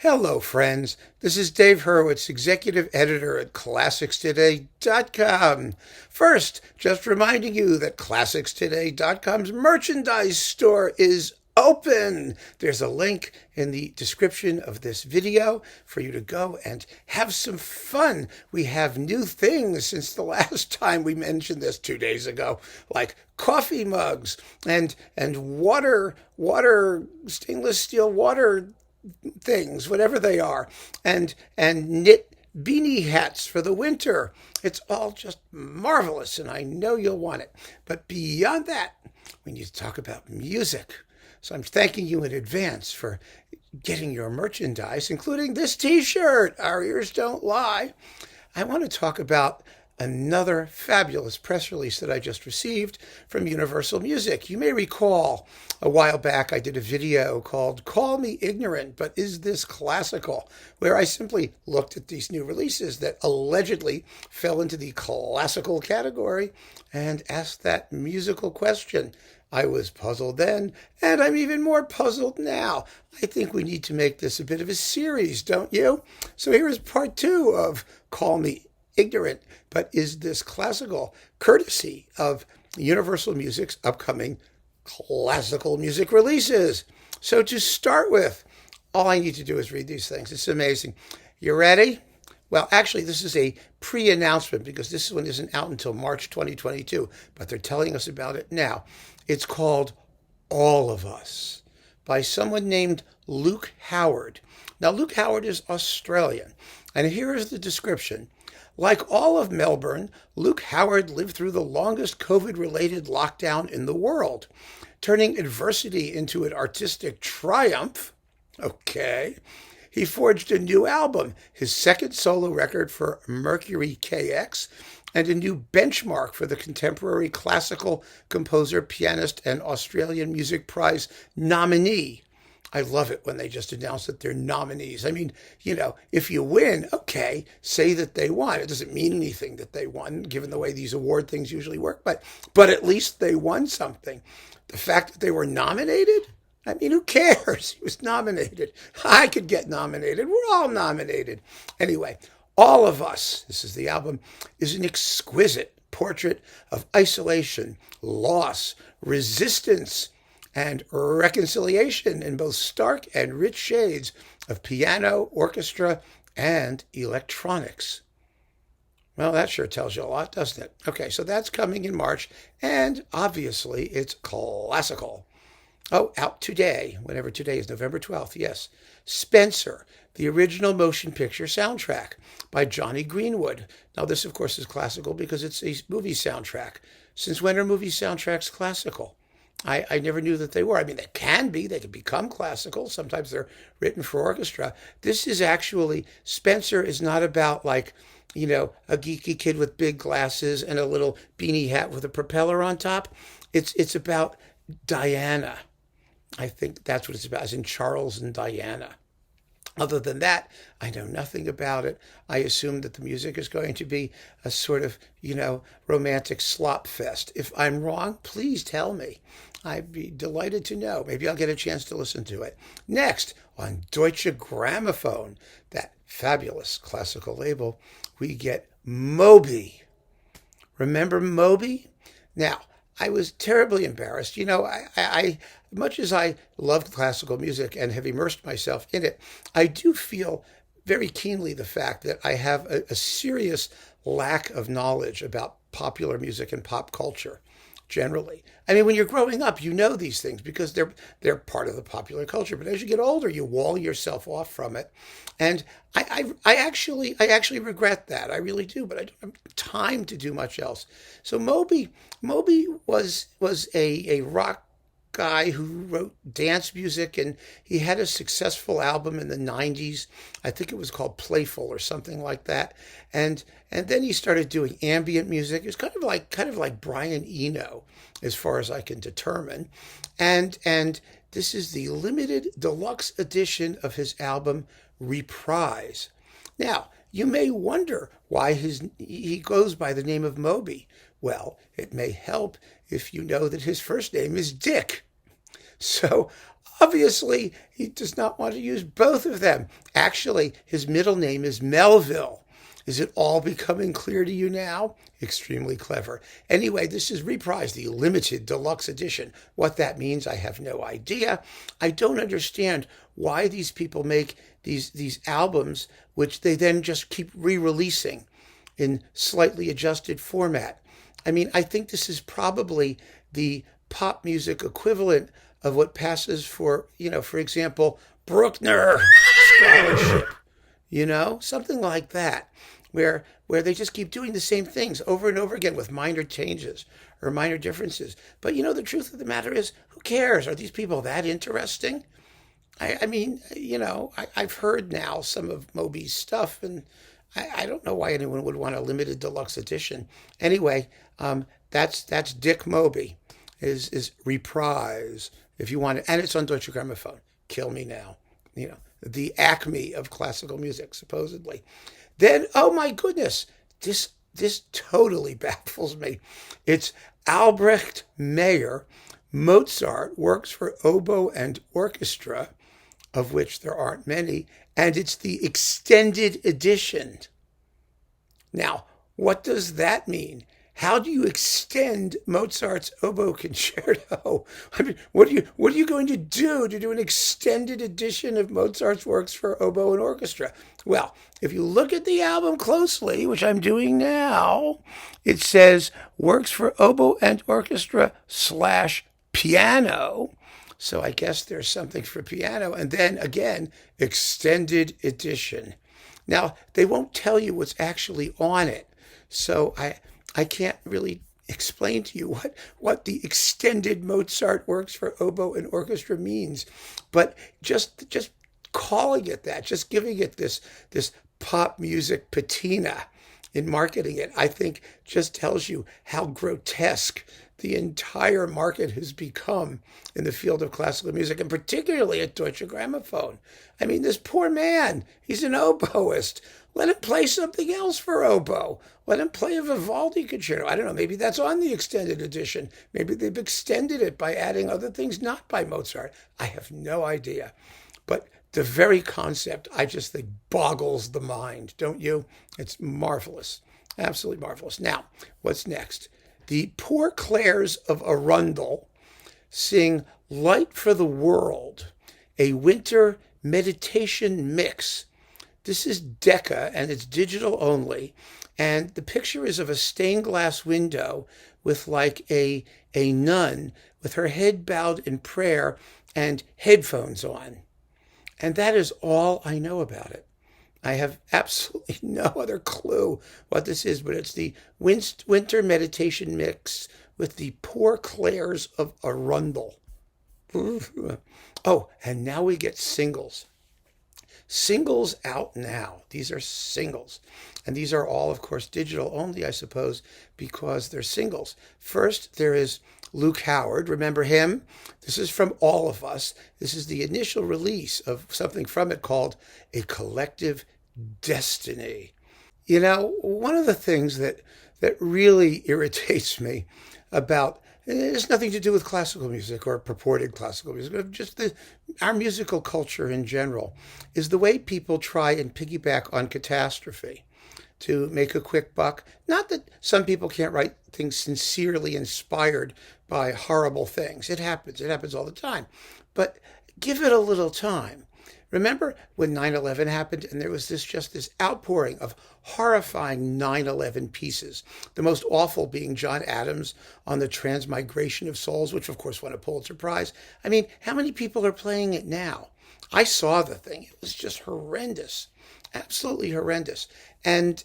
Hello, friends. This is Dave Hurwitz, executive editor at ClassicsToday.com. First, just reminding you that ClassicsToday.com's merchandise store is open. There's a link in the description of this video for you to go and have some fun. We have new things since the last time we mentioned this 2 days ago, like coffee mugs and water stainless steel water things, whatever they are, and knit beanie hats for the winter. It's all just marvelous, and I know you'll want it. But beyond that, we need to talk about music. So I'm thanking you in advance for getting your merchandise, including this t-shirt, Our Ears Don't Lie. I want to talk about another fabulous press release that I just received from Universal Music. You may recall a while back I did a video called Call Me Ignorant, but Is This Classical?, where I simply looked at these new releases that allegedly fell into the classical category and asked that musical question. I was puzzled then, and I'm even more puzzled now. I think we need to make this a bit of a series, don't you? So here is part 2 of Call Me Ignorant, but Is This Classical?, courtesy of Universal Music's upcoming classical music releases. So to start with, all I need to do is read these things. It's amazing. You ready? Well, actually, this is a pre-announcement because this one isn't out until March 2022, but they're telling us about it now. It's called All of Us by someone named Luke Howard. Now, Luke Howard is Australian, and here is the description. Like all of Melbourne, Luke Howard lived through the longest COVID-related lockdown in the world, turning adversity into an artistic triumph. Okay. He forged a new album, his second solo record for Mercury KX, and a new benchmark for the contemporary classical composer, pianist, and Australian Music Prize nominee. I love it when they just announce that they're nominees. I mean, if you win, okay, say that they won. It doesn't mean anything that they won, given the way these award things usually work, but at least they won something. The fact that they were nominated, I mean, who cares? He was nominated. I could get nominated. We're all nominated. Anyway, All of Us, this is the album, is an exquisite portrait of isolation, loss, resistance, and reconciliation in both stark and rich shades of piano, orchestra, and electronics. Well, that sure tells you a lot, doesn't it? Okay, so that's coming in March, and obviously it's classical. Oh, out today, whenever today is, November 12th, yes. Spencer, the original motion picture soundtrack by Johnny Greenwood. Now, this, of course, is classical because it's a movie soundtrack. Since when are movie soundtracks classical? I never knew that they were. I mean, they can become classical. Sometimes they're written for orchestra. This is actually, Spencer is not about a geeky kid with big glasses and a little beanie hat with a propeller on top. It's about Diana. I think that's what it's about, as in Charles and Diana. Other than that, I know nothing about it. I assume that the music is going to be a sort of, romantic slop fest. If I'm wrong, please tell me. I'd be delighted to know. Maybe I'll get a chance to listen to it. Next, on Deutsche Grammophon, that fabulous classical label, we get Moby. Remember Moby? Now, I was terribly embarrassed. I much as I love classical music and have immersed myself in it, I do feel very keenly the fact that I have a serious lack of knowledge about popular music and pop culture generally. I mean, when you're growing up, you know these things because they're part of the popular culture. But as you get older, you wall yourself off from it, and I actually regret that. I really do. But I don't have time to do much else. So Moby was a rock guy who wrote dance music, and he had a successful album in the 90s. I think it was called Playful or something like that. And then he started doing ambient music. It was kind of like Brian Eno, as far as I can determine. And this is the limited deluxe edition of his album Reprise. Now, you may wonder why he goes by the name of Moby. Well, it may help if you know that his first name is Dick. So Obviously, he does not want to use both of them. Actually, his middle name is Melville. Is it all becoming clear to you now? Extremely clever. Anyway, this is Reprise, the limited deluxe edition. What that means, I have no idea. I don't understand why these people make these albums, which they then just keep re-releasing in slightly adjusted format. I mean, I think this is probably the pop music equivalent of what passes for, for example, Bruckner Scholarship, something like that, where they just keep doing the same things over and over again with minor changes or minor differences. But the truth of the matter is, who cares? Are these people that interesting? I mean, I've heard now some of Moby's stuff, and I don't know why anyone would want a limited deluxe edition. Anyway, that's Dick Moby, is Reprise, if you want it, and it's on Deutsche Grammophon. Kill me now, the acme of classical music, supposedly. Then, oh my goodness, this totally baffles me. It's Albrecht Meyer, Mozart, works for oboe and orchestra, of which there aren't many, and it's the extended edition. Now, what does that mean? How do you extend Mozart's oboe concerto? I mean, what are you going to do an extended edition of Mozart's works for oboe and orchestra? Well, if you look at the album closely, which I'm doing now, it says works for oboe and orchestra / piano. So I guess there's something for piano. And then again, extended edition. Now, they won't tell you what's actually on it. So I can't really explain to you what the extended Mozart works for oboe and orchestra means. But just calling it that, just giving it this pop music patina in marketing it, I think just tells you how grotesque the entire market has become in the field of classical music, and particularly at Deutsche Grammophon. I mean, this poor man, he's an oboist. Let him play something else for oboe. Let him play a Vivaldi concerto. I don't know, maybe that's on the extended edition. Maybe they've extended it by adding other things not by Mozart. I have no idea. But the very concept, I just think, boggles the mind, don't you? It's marvelous, absolutely marvelous. Now, what's next? The Poor Clares of Arundel sing Light for the World, a winter meditation mix. This is Decca, and it's digital only. And the picture is of a stained glass window with like a nun with her head bowed in prayer and headphones on. And that is all I know about it. I have absolutely no other clue what this is, but it's the winter meditation mix with the Poor Clares of Arundel. Oh, and now we get singles. Singles out now. These are singles. And these are all, of course, digital only, I suppose, because they're singles. First, there is Luke Howard. Remember him? This is from All of Us. This is the initial release of something from it called A Collective Destiny. One of the things that really irritates me about, it has nothing to do with classical music or purported classical music, but just our musical culture in general, is the way people try and piggyback on catastrophe to make a quick buck. Not that some people can't write things sincerely inspired by horrible things. It happens all the time. But give it a little time. Remember when 9/11 happened and there was this outpouring of horrifying 9/11 pieces, the most awful being John Adams on the transmigration of souls, which of course won a Pulitzer Prize. I mean, how many people are playing it now? I saw the thing. It was just horrendous, absolutely horrendous. And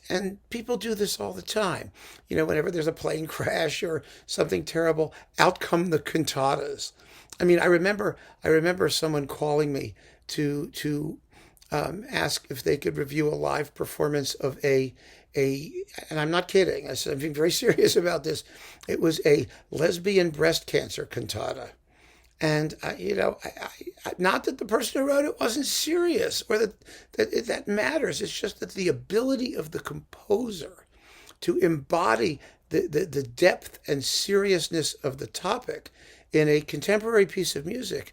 people do this all the time. Whenever there's a plane crash or something terrible, out come the cantatas. I mean, I remember someone calling me to ask if they could review a live performance of and I'm not kidding, I'm being very serious about this. It was a lesbian breast cancer cantata. And, not that the person who wrote it wasn't serious or that matters. It's just that the ability of the composer to embody the depth and seriousness of the topic in a contemporary piece of music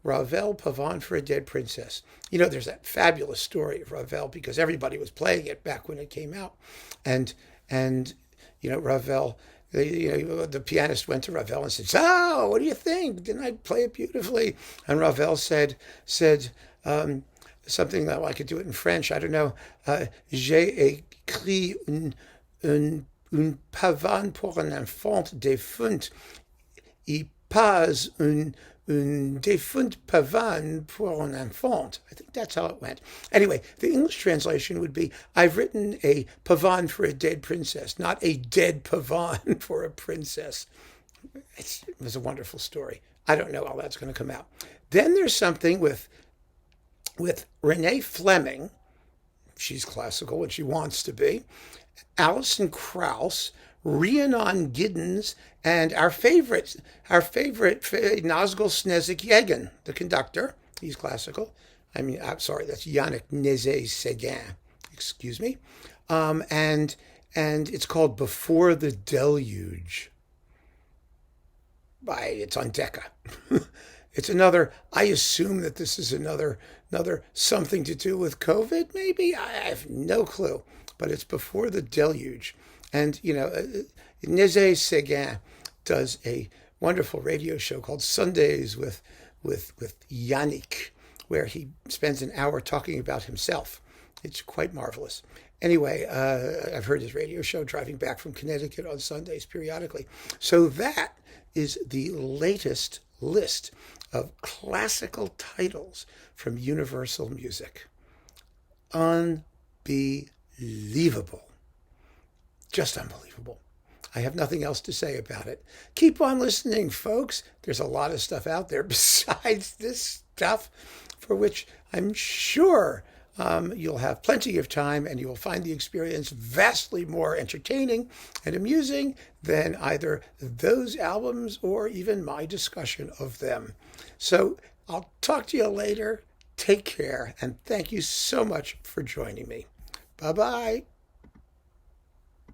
Ravel Pavane for a Dead Princess. You know, there's that fabulous story of Ravel because everybody was playing it back when it came out. And Ravel, the pianist went to Ravel and said, "So, what do you think? Didn't I play it beautifully?" And Ravel said something that I could do it in French. I don't know. J'ai écrit une pavane pour un enfant défunt. Et pas une défunte pavane pour un enfant. I think that's how it went. Anyway, the English translation would be, I've written a pavane for a dead princess, not a dead pavane for a princess. It was a wonderful story. I don't know how that's going to come out. Then there's something with Renee Fleming. She's classical, and she wants to be. Alison Krauss, Rhiannon Giddens, and our favorite Nazgul Snezik-Yegin, the conductor. He's classical. I'm sorry, that's Yannick Nézet-Séguin. Excuse me. And it's called Before the Deluge. It's on Decca. It's another, I assume that this is another something to do with COVID, maybe? I have no clue. But it's Before the Deluge. And, Nézet-Séguin does a wonderful radio show called Sundays with Yannick, where he spends an hour talking about himself. It's quite marvelous. Anyway, I've heard his radio show driving back from Connecticut on Sundays periodically. So that is the latest list of classical titles from Universal Music. Unbelievable. Just unbelievable. I have nothing else to say about it. Keep on listening, folks. There's a lot of stuff out there besides this stuff for which I'm sure you'll have plenty of time and you will find the experience vastly more entertaining and amusing than either those albums or even my discussion of them. So I'll talk to you later. Take care, and thank you so much for joining me. Bye-bye.